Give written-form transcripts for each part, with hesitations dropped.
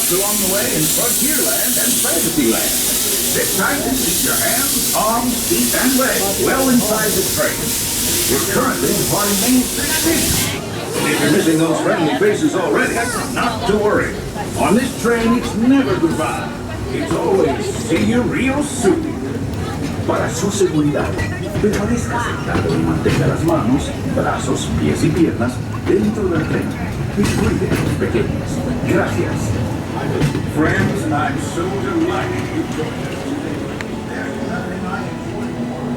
stops along the way in Frontierland and Fantasyland. Sit tight and keep your hands, arms, feet, and legs well inside the train. We're currently departing Main Street Station. If you're missing those friendly faces already, not to worry. On this train, it's never goodbye. It's always see you real soon. Para su seguridad, permanezca sentado y mantenga las manos, brazos, pies y piernas dentro del tren. Y cuide a los pequeños. Gracias. Friends, I'm so delighted you joined us today. There's nothing I enjoy more.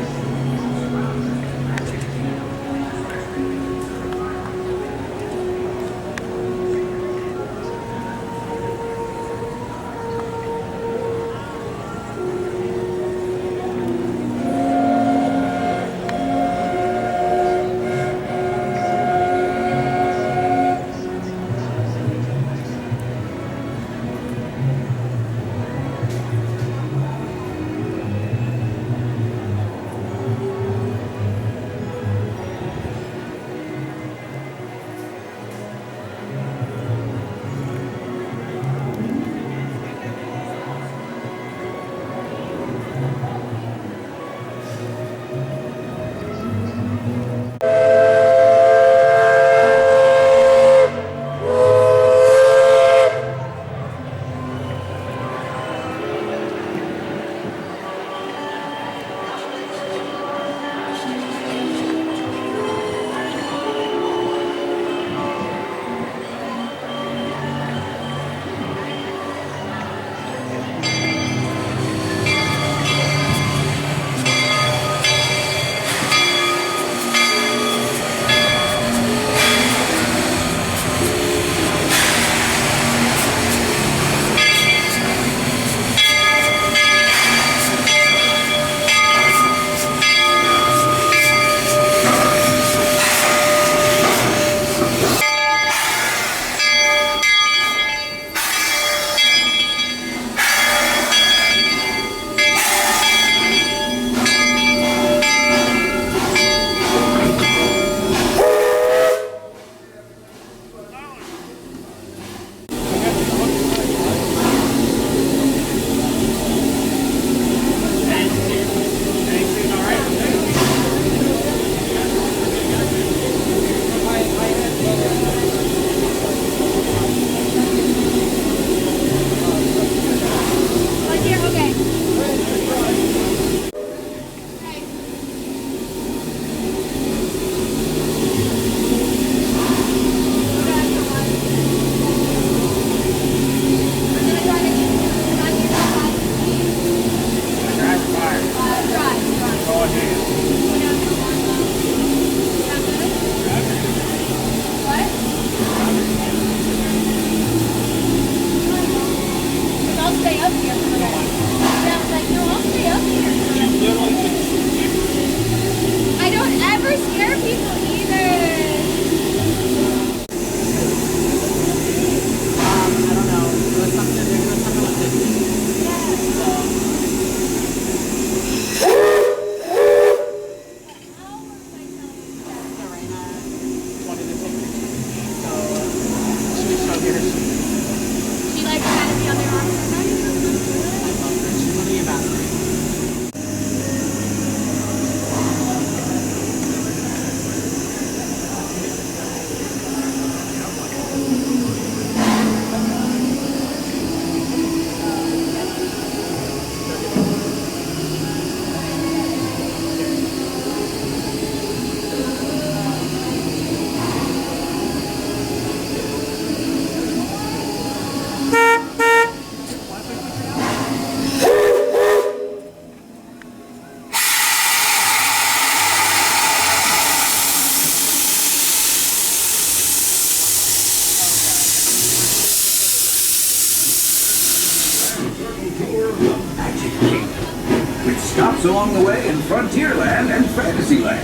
Stops along the way in Frontierland and Fantasyland.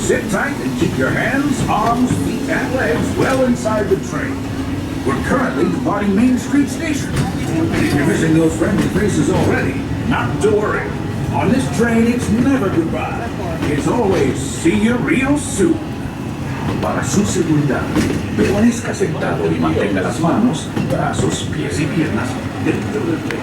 Sit tight and keep your hands, arms, feet, and legs well inside the train. We're currently departing Main Street Station. If you're missing those friendly faces already, not to worry. On this train, it's never goodbye. It's always see you real soon. Para su seguridad, permanezca sentado y mantenga las manos, brazos, pies y piernas dentro del tren.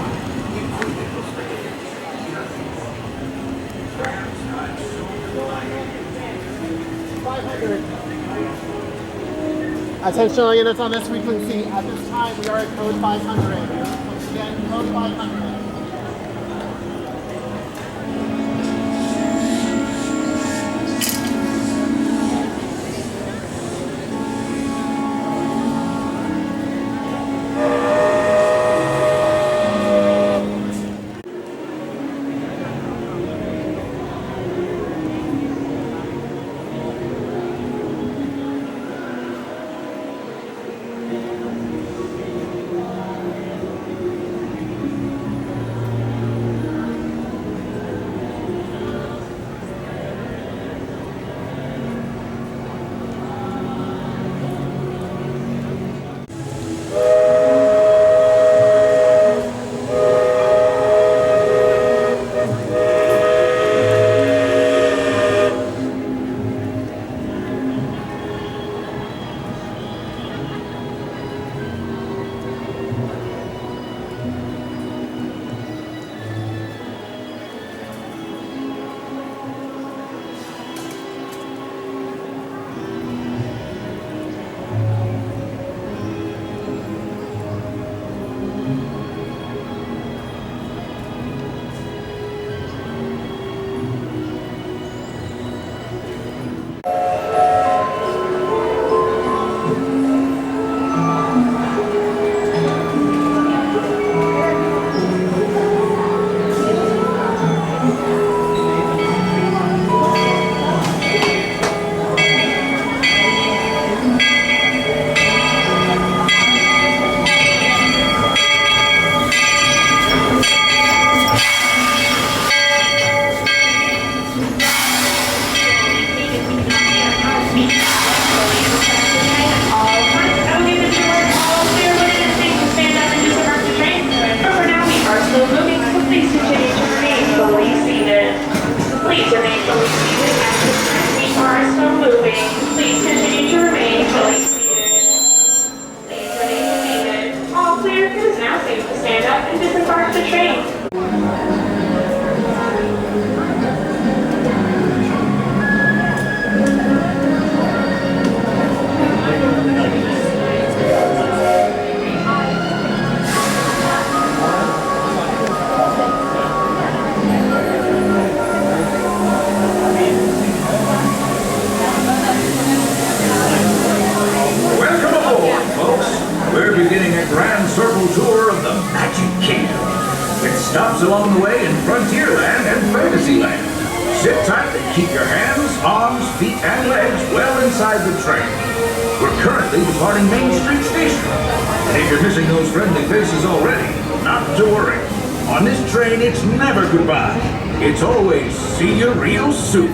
Attention units on this frequency. At this time, we are at code 500. Once again, code 500. Stops along the way in Frontierland and Fantasyland. Sit tight and keep your hands, arms, feet, and legs well inside the train. We're currently departing Main Street Station. And if you're missing those friendly faces already, not to worry. On this train, it's never goodbye. It's always see you real soon.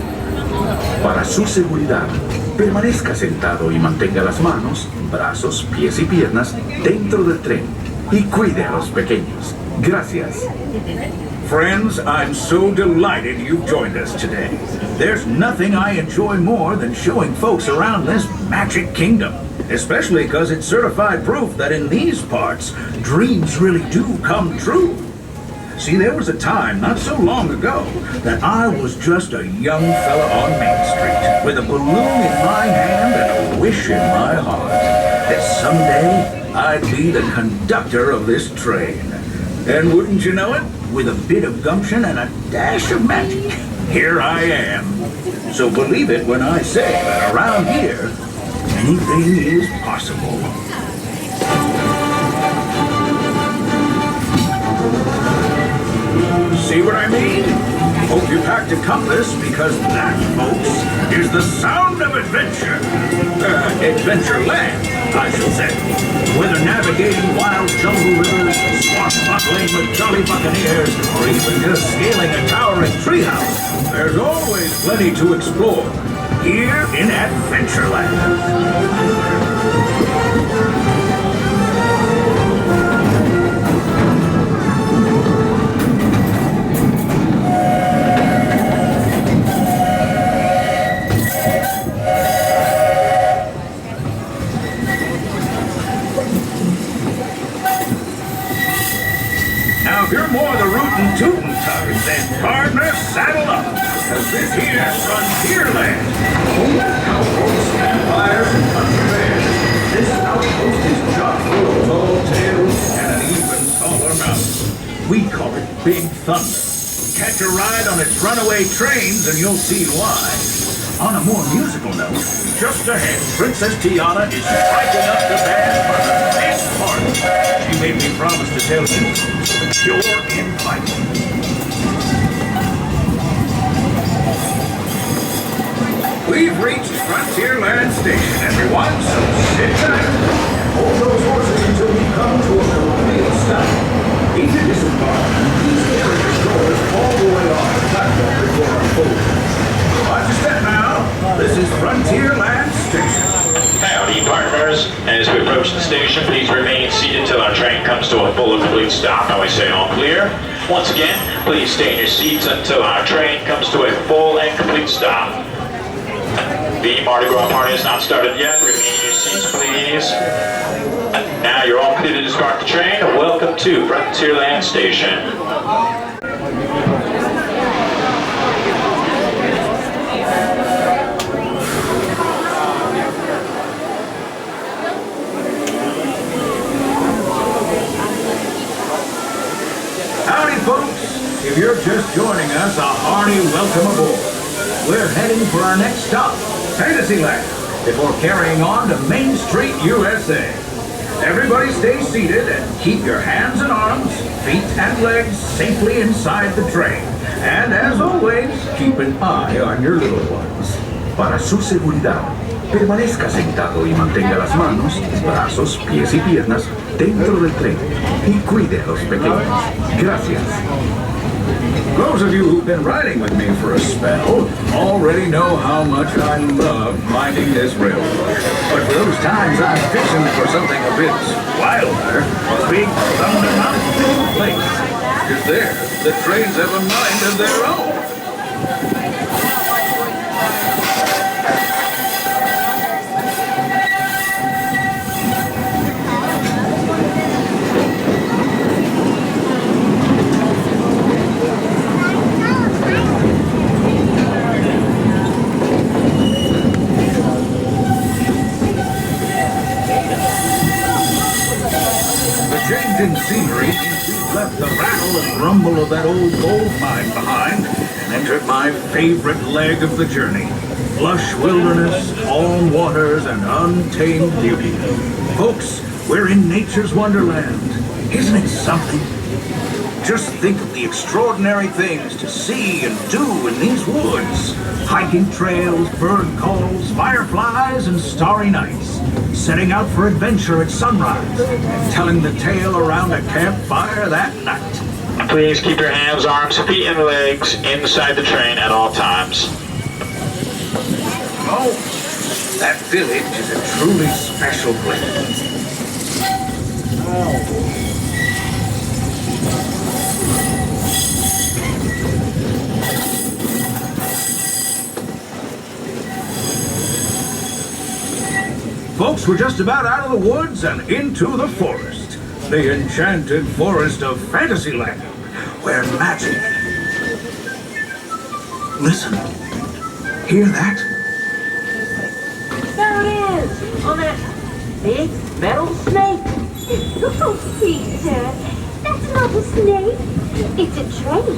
Para su seguridad, permanezca sentado y mantenga las manos, brazos, pies y piernas dentro del tren. Y cuide a los pequeños. Gracias. Friends, I'm so delighted you've joined us today. There's nothing I enjoy more than showing folks around this magic kingdom, especially because it's certified proof that in these parts, dreams really do come true. See, there was a time not so long ago that I was just a young fella on Main Street with a balloon in my hand and a wish in my heart that someday I'd be the conductor of this train. And wouldn't you know it, with a bit of gumption and a dash of magic, here I am. So believe it when I say that around here, anything is possible. See what I mean? Hope you packed a compass, because that, folks, is the sound of adventure. Adventureland, I shall say. Whether navigating wild jungle rivers, swashbuckling with jolly buccaneers, or even just scaling a towering treehouse, there's always plenty to explore here in Adventureland. Now, if you're more the rootin' tootin' type, then partner, saddle up. Cause this here's Frontierland. Home of cowboys, vampires, and country bears. This outpost is chock full of tall tales and an even taller mountain. We call it Big Thunder. Catch a ride on its runaway trains and you'll see why. On a more musical note, just ahead, Princess Tiana is striking up the band for the next part. She made me promise to tell you, you're invited. We've reached Frontierland Station, everyone, so sit tight and hold those horses until we come to a complete stop. If you disembark, please carry your doors all the way off the platform before our fold. Watch your step now. This is Frontierland Station. Howdy, partners. As we approach the station, please remain seated till our train comes to a full and complete stop. Now we say all clear. Once again, please stay in your seats until our train comes to a full and complete stop. The Mardi Gras party has not started yet. Remain in your seats, please. Now you're all clear to discard the train. Welcome to Frontierland Station. Howdy, folks. If you're just joining us, a hearty welcome aboard. We're heading for our next stop, Fantasyland, before carrying on to Main Street, USA. Everybody stay seated and keep your hands and arms, feet and legs safely inside the train. And as always, keep an eye on your little ones. Para su seguridad, permanezca sentado y mantenga las manos, brazos, pies y piernas dentro del tren y cuide a los pequeños. Gracias. Those of you who've been riding with me for a spell already know how much I love minding this railroad. But for those times I'm fishing for something a bit wilder, Big Thunder Mountain is the place. Because there, the trains have a mind of their own. In scenery, left the rattle and rumble of that old gold mine behind and entered my favorite leg of the journey. Lush wilderness, calm waters, and untamed beauty. Folks, we're in nature's wonderland. Isn't it something? Just think of the extraordinary things to see and do in these woods. Hiking trails, bird calls, fireflies, and starry nights. Setting out for adventure at sunrise, and telling the tale around a campfire that night. Please keep your hands, arms, feet, and legs inside the train at all times. Oh, that village is a truly special place. Folks, we're just about out of the woods and into the forest. The enchanted forest of Fantasyland, where magic... Listen. Hear that? There it is! On that big metal snake! Oh, Peter, that's not a snake. It's a train.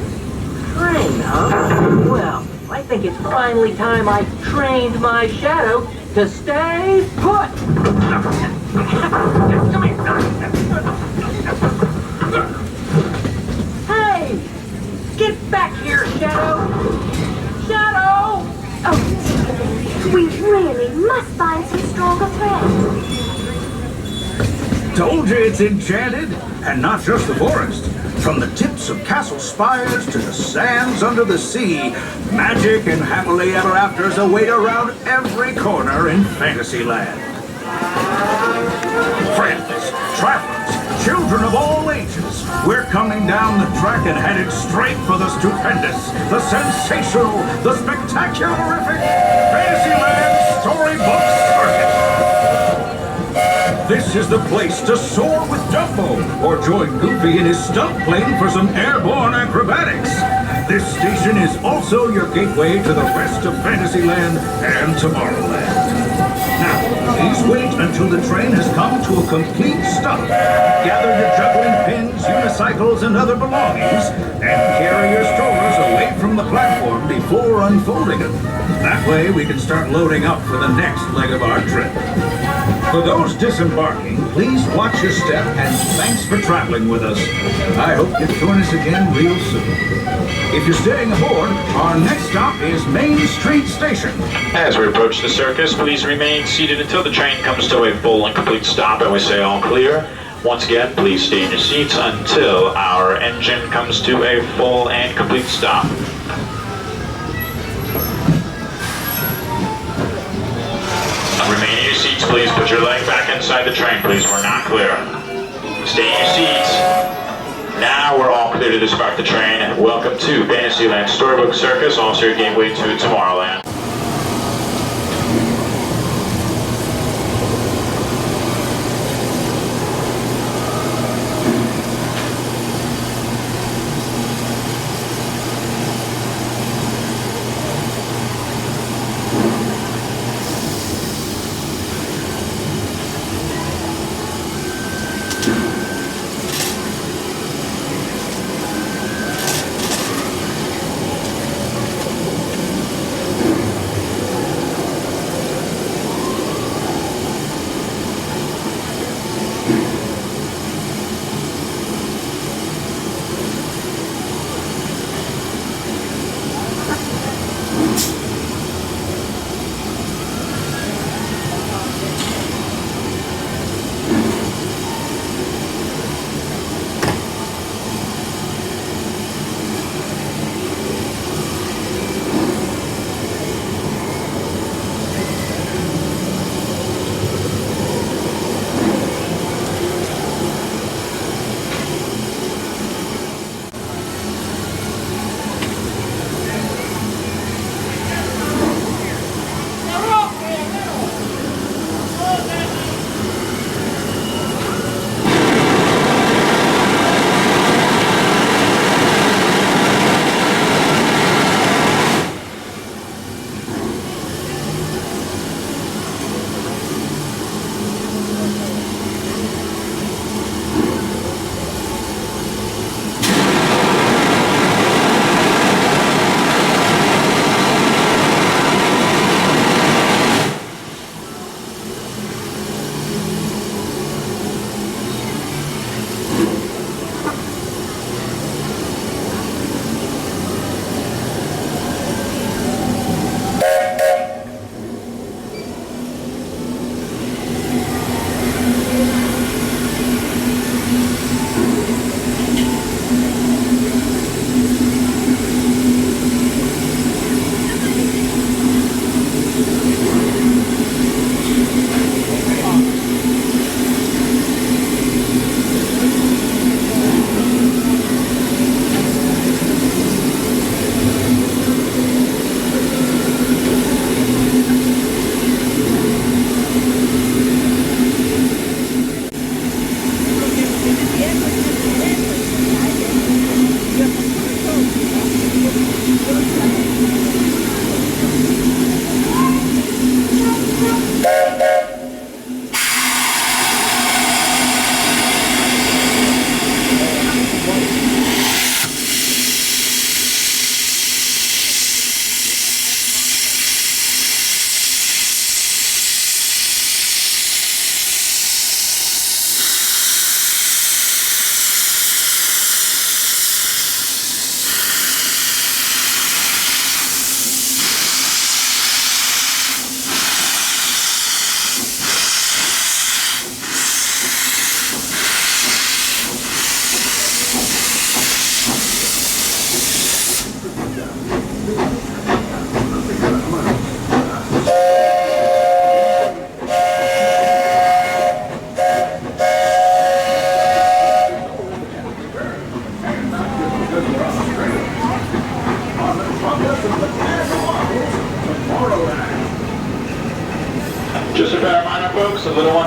Train, huh? Well, I think it's finally time I trained my shadow to stay put! Come here! Hey! Get back here, Shadow! Shadow! Oh, we really must find some stronger friends. Told you it's enchanted, and not just the forest. From the tips of castle spires to the sands under the sea, magic and happily ever afters await around every corner in Fantasyland. Friends, travelers, children of all ages, we're coming down the track and headed straight for the stupendous, the sensational, the spectacularific Fantasyland Storybook Circus. This is the place to soar with Dumbo, or join Goofy in his stunt plane for some airborne acrobatics. This station is also your gateway to the rest of Fantasyland and Tomorrowland. Now, please wait until the train has come to a complete stop. Gather your juggling pins, unicycles, and other belongings, and carry your strollers away from the platform before unfolding them. That way, we can start loading up for the next leg of our trip. For those disembarking, please watch your step, and thanks for traveling with us. I hope you'll join us again real soon. If you're staying aboard, our next stop is Main Street Station. As we approach the circus, please remain seated until the train comes to a full and complete stop and we say all clear. Once again, please stay in your seats until our engine comes to a full and complete stop. Remain in your seats, please. Put your leg back inside the train, please. We're not clear. Stay in your seats. Now we're all clear to disembark the train. Welcome to Fantasyland Storybook Circus, also your gateway to Tomorrowland.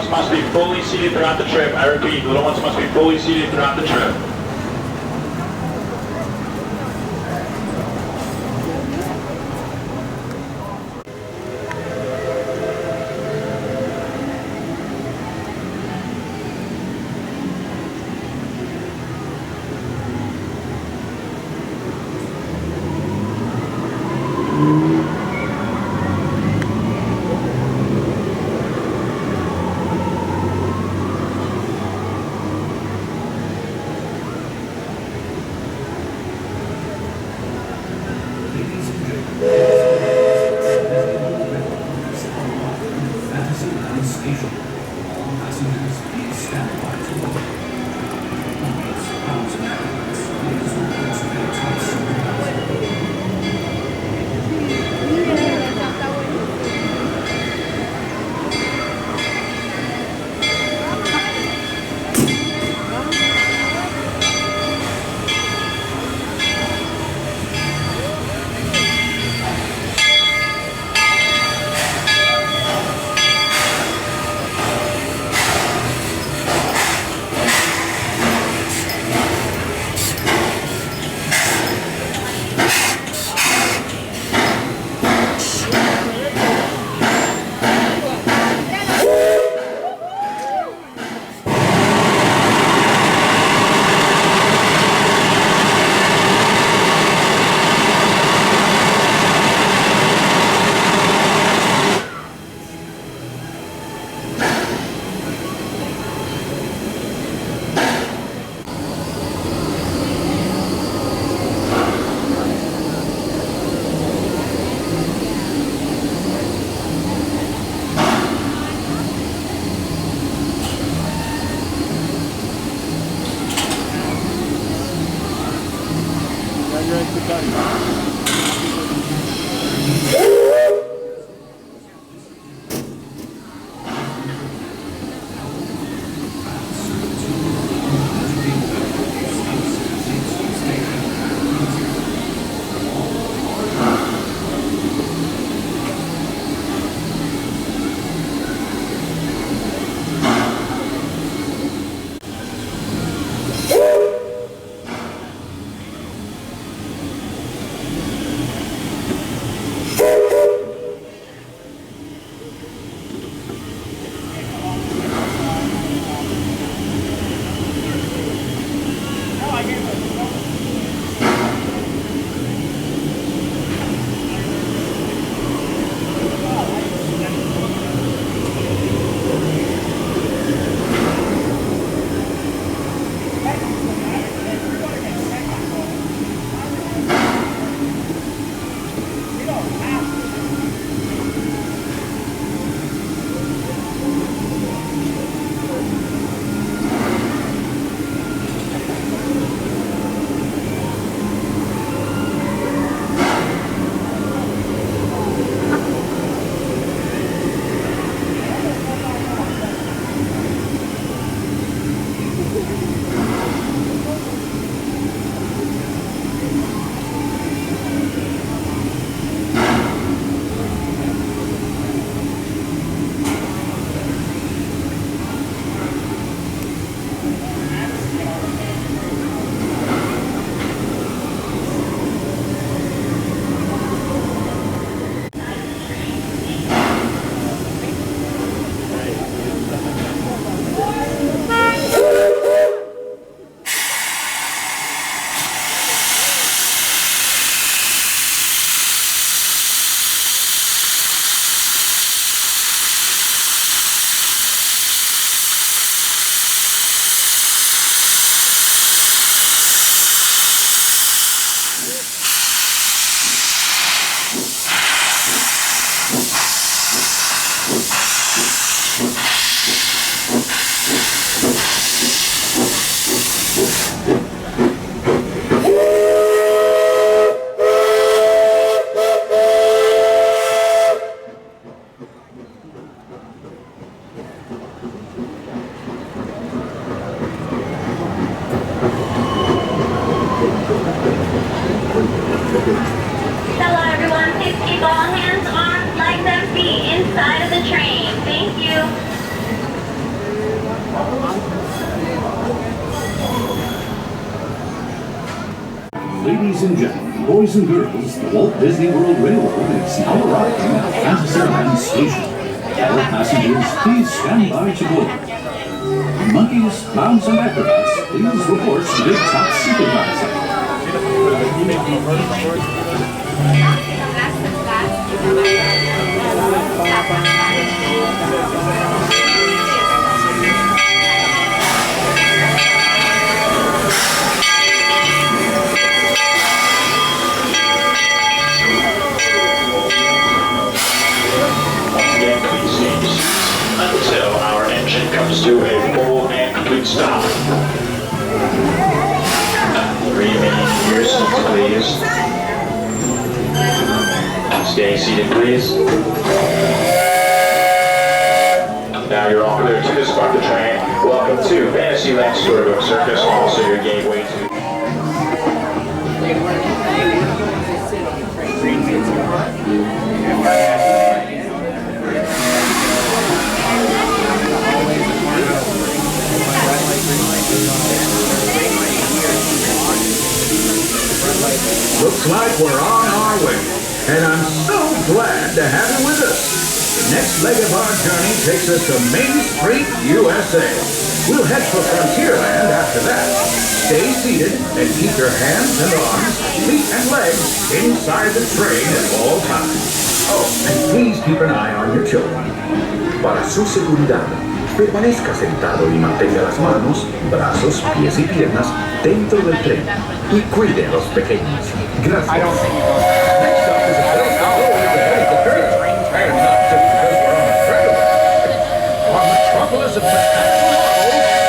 ones must be fully seated throughout the trip. I repeat, little ones must be fully seated throughout the trip. Keep all hands, arms, legs, and feet inside of the train. Thank you. Ladies and gentlemen, boys and girls, the Walt Disney World Railroad is now arriving at Frontierland Station. All passengers, please stand by to board. Monkeys, clowns, and acrobats, please report to the top supervisor. Until our engine comes to a full and complete stop. Remain in your seats, please. Stay seated, please. Now you're all clear to depart the train. Welcome to Fantasyland Storybook Circus, also your gateway to... Looks like we're on our way, and I'm so glad to have you with us. The next leg of our journey takes us to Main Street, USA. We'll head for Frontierland after that. Stay seated and keep your hands and arms, feet and legs inside the train at all times. Oh, and please keep an eye on your children. Para su seguridad, permanezca sentado y mantenga las manos, brazos, pies y piernas dentro del tren y cuide a los pequeños. Gracias. I don't think you go. Next up is a place to go with the head of the train. And not just because we're on the trail. Our metropolis of spectacular Tomorrowland.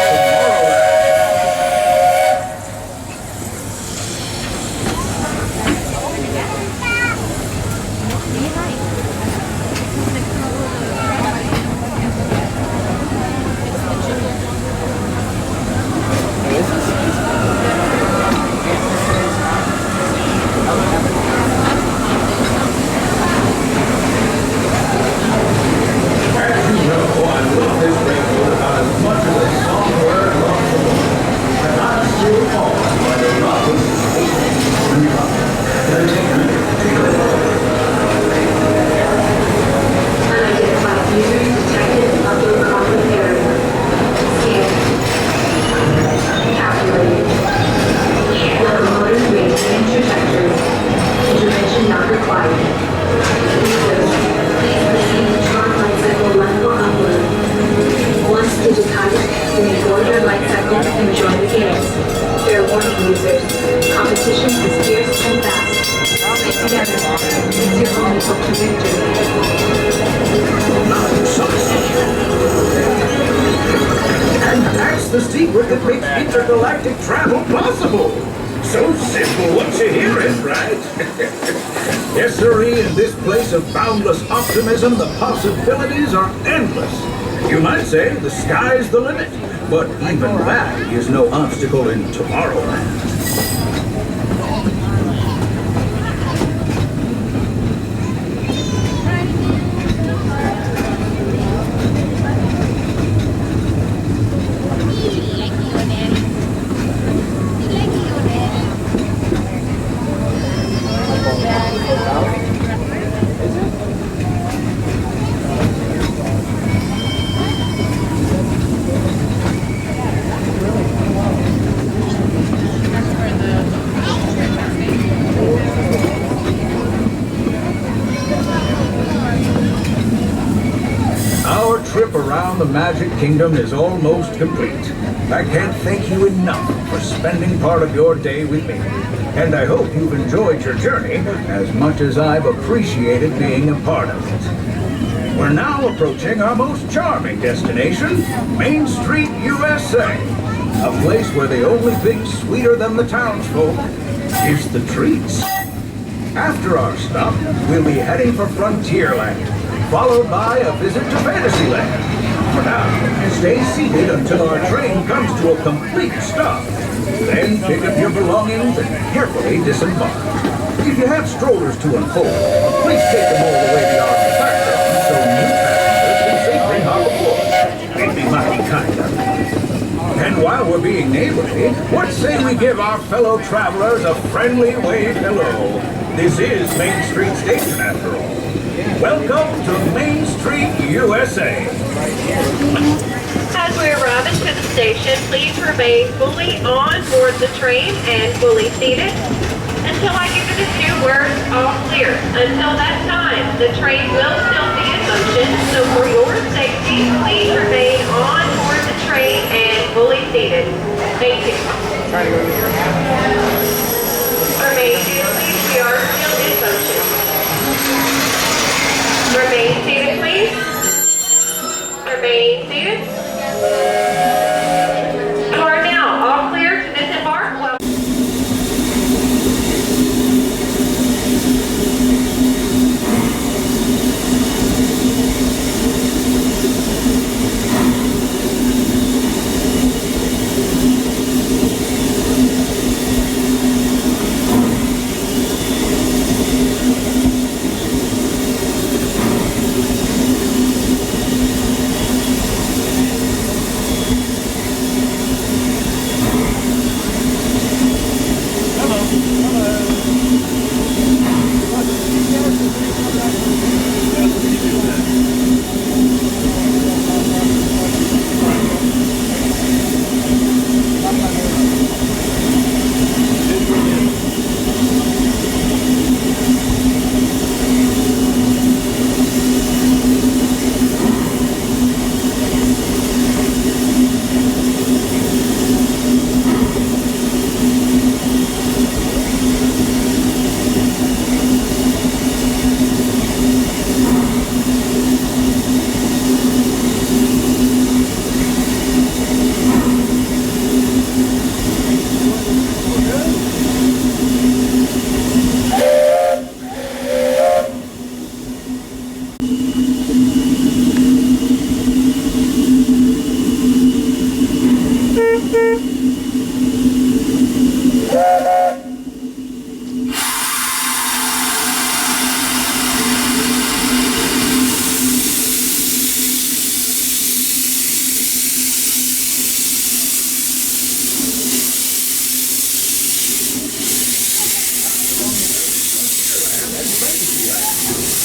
And that's the secret that makes intergalactic travel possible. So simple once you hear it, right? Yes, sirree, in this place of boundless optimism, the possibilities are endless. You might say the sky's the limit, but even that is no obstacle in Tomorrowland. Trip around the Magic Kingdom is almost complete. I can't thank you enough for spending part of your day with me. And I hope you've enjoyed your journey as much as I've appreciated being a part of it. We're now approaching our most charming destination, Main Street, USA. A place where the only thing sweeter than the townsfolk is the treats. After our stop, we'll be heading for Frontierland, followed by a visit to Fantasyland. For now, stay seated until our train comes to a complete stop. Then pick up your belongings and carefully disembark. If you have strollers to unfold, please take them all the way beyond the platform so new passengers can safely hop aboard. It'd be mighty kind of you. And while While we're being neighborly, what say we give our fellow travelers a friendly wave hello? This is Main Street Station, after all. Welcome to Main Street, USA. As we arrive into the station, please remain fully on board the train and fully seated until I give you the 2 words, all clear. Until that time, the train will still be in motion, so for your safety, please remain on board the train and fully seated. Thank you. Remain seated, please. We are still in motion. Remain seated, please. Remain seated. You are now all clear to disembark. Well,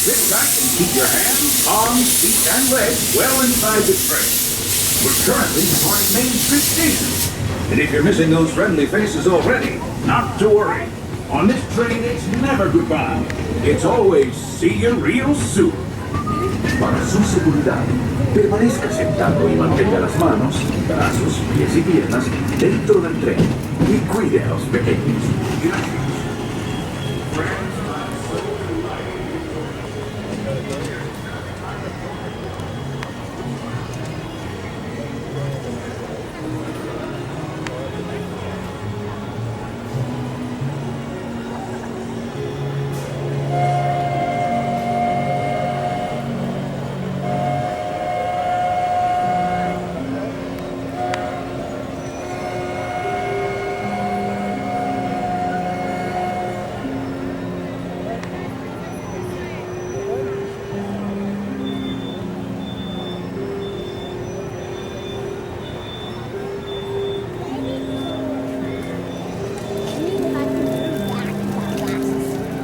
Sit back and keep your hands, arms, feet, and legs well inside the train. We're currently departing Main Street Station. And if you're missing those friendly faces already, not to worry. On this train, it's never goodbye. It's always see you real soon. Para su seguridad, permanezca sentado y mantenga las manos, brazos, pies y piernas dentro del tren y cuide a los pequeños. Gracias.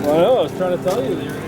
I know, I was trying to tell you.